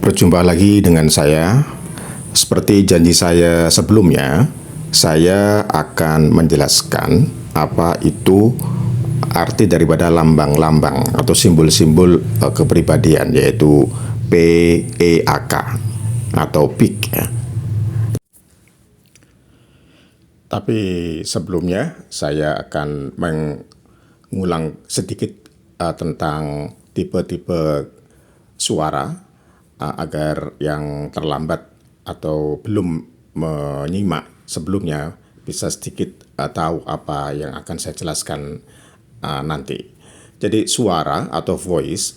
Berjumpa lagi dengan saya. Seperti janji saya sebelumnya, saya akan menjelaskan apa itu arti daripada lambang-lambang atau simbol-simbol kepribadian, yaitu PEAK atau PIK ya. Tapi sebelumnya saya akan mengulang sedikit tentang tipe-tipe suara agar yang terlambat atau belum menyimak sebelumnya bisa sedikit tahu apa yang akan saya jelaskan nanti. Jadi suara atau voice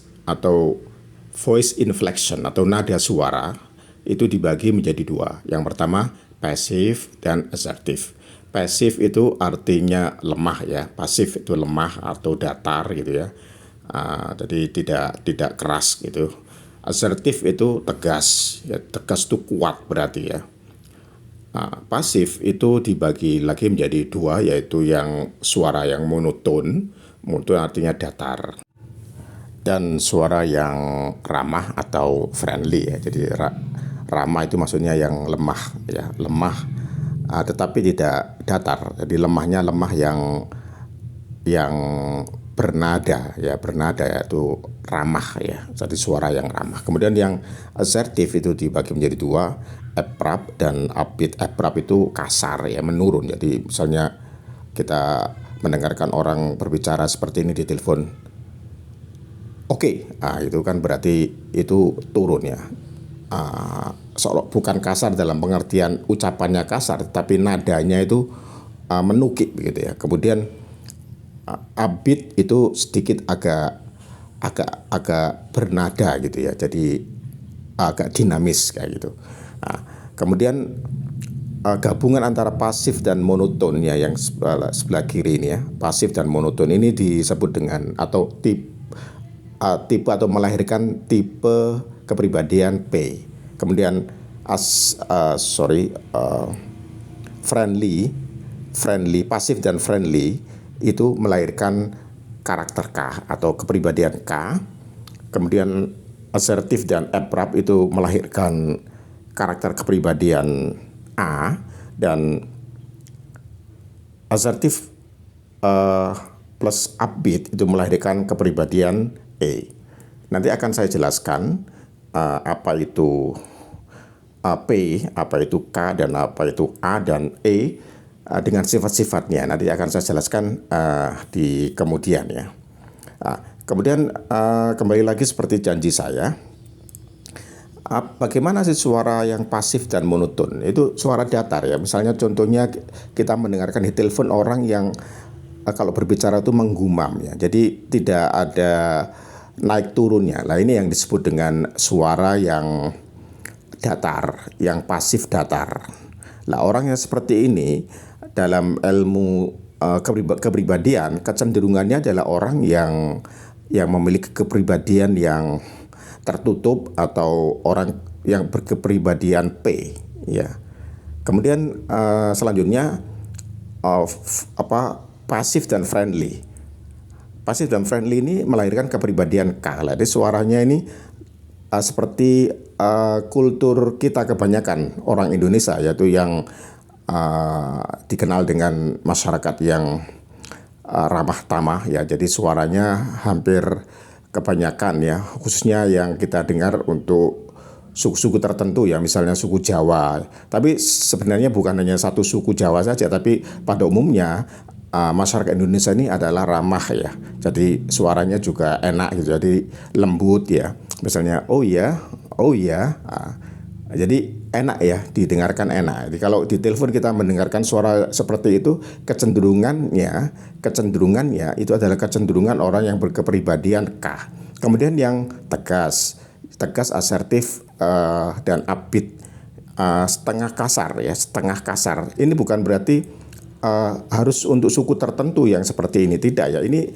inflection atau nada suara itu dibagi menjadi dua. Yang pertama pasif dan asertif. Pasif itu artinya lemah ya, pasif itu lemah atau datar gitu ya. Jadi tidak keras gitu. Asertif itu tegas, ya tegas itu kuat berarti ya. Pasif itu dibagi lagi menjadi dua, yaitu yang suara yang monoton, monoton artinya datar, dan suara yang ramah atau friendly ya. Jadi ramah itu maksudnya yang lemah ya, lemah tetapi tidak datar. Jadi lemahnya lemah yang bernada ya, bernada yaitu ramah ya. Jadi suara yang ramah. Kemudian yang asertif itu dibagi menjadi dua, abrupt dan upbeat. Abrupt itu kasar ya, menurun. Jadi misalnya kita mendengarkan orang berbicara seperti ini di telepon, oke, itu kan berarti itu turun ya. Seolah bukan kasar dalam pengertian ucapannya kasar, tapi nadanya itu menukik begitu ya. Kemudian upbeat itu sedikit agak bernada gitu ya. Jadi agak dinamis kayak gitu. Kemudian gabungan antara pasif dan monoton ya, yang sebelah kiri ini ya. Pasif dan monoton ini disebut dengan atau tipe atau melahirkan tipe kepribadian P. Kemudian friendly, pasif dan friendly itu melahirkan karakter K atau kepribadian K. Kemudian asertif dan abrupt itu melahirkan karakter kepribadian A, dan asertif plus upbeat itu melahirkan kepribadian E. Nanti akan saya jelaskan apa itu P, apa itu K, dan apa itu A dan E dengan sifat-sifatnya. Nanti akan saya jelaskan di kemudian ya. Kemudian kembali lagi seperti janji saya, bagaimana sih suara yang pasif dan monoton? Itu suara datar ya. Misalnya contohnya kita mendengarkan di telepon orang yang kalau berbicara itu menggumam ya. Jadi tidak ada naik turunnya. Nah, ini yang disebut dengan suara yang datar, yang pasif datar. Nah, orang yang seperti ini dalam ilmu kepribadian kecenderungannya adalah orang yang memiliki kepribadian yang tertutup atau orang yang berkepribadian P ya. Kemudian selanjutnya pasif dan friendly. Pasif dan friendly ini melahirkan kepribadian K. Jadi suaranya ini seperti kultur kita kebanyakan orang Indonesia, yaitu yang dikenal dengan masyarakat yang ramah tamah ya. Jadi suaranya hampir kebanyakan ya, khususnya yang kita dengar untuk suku-suku tertentu ya, misalnya suku Jawa. Tapi sebenarnya bukan hanya satu suku Jawa saja, tapi pada umumnya masyarakat Indonesia ini adalah ramah ya. Jadi suaranya juga enak gitu. Jadi lembut ya. Misalnya oh ya. Jadi enak ya, didengarkan enak. Jadi kalau di telepon kita mendengarkan suara seperti itu, kecenderungannya itu adalah kecenderungan orang yang berkepribadian K. Kemudian yang tegas asertif dan upbeat, setengah kasar. Ini bukan berarti harus untuk suku tertentu yang seperti ini, tidak ya. Ini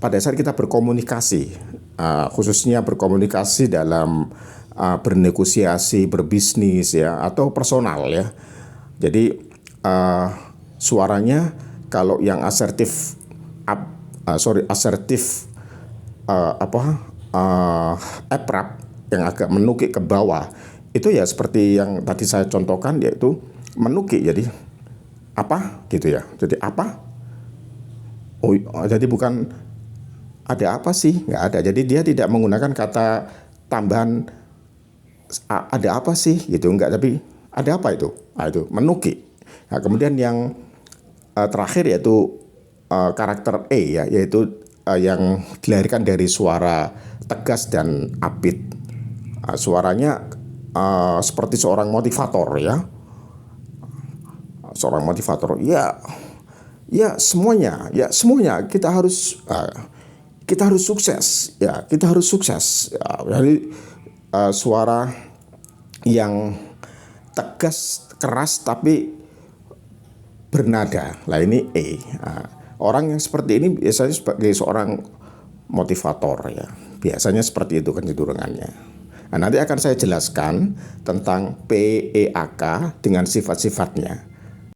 pada saat kita berkomunikasi, khususnya berkomunikasi dalam bernegosiasi, berbisnis ya, atau personal ya. Jadi suaranya kalau yang asertif abrupt yang agak menukik ke bawah itu ya seperti yang tadi saya contohkan, yaitu menukik. Jadi apa gitu ya. Jadi apa? Oh, jadi bukan ada apa sih? Nggak ada. Jadi dia tidak menggunakan kata tambahan ada apa sih gitu, enggak, tapi ada apa itu? Nah, itu menukik. Nah, kemudian yang terakhir yaitu karakter E ya, yaitu yang dilahirkan dari suara tegas dan apit. Suaranya seperti seorang motivator ya. Seorang motivator. Ya semuanya kita harus sukses ya, kita harus sukses ya. Jadi suara yang tegas, keras tapi bernada. Lah ini E. Orang yang seperti ini biasanya sebagai seorang motivator ya. Biasanya seperti itu kecenderungannya. Nah, nanti akan saya jelaskan tentang PEAK dengan sifat-sifatnya.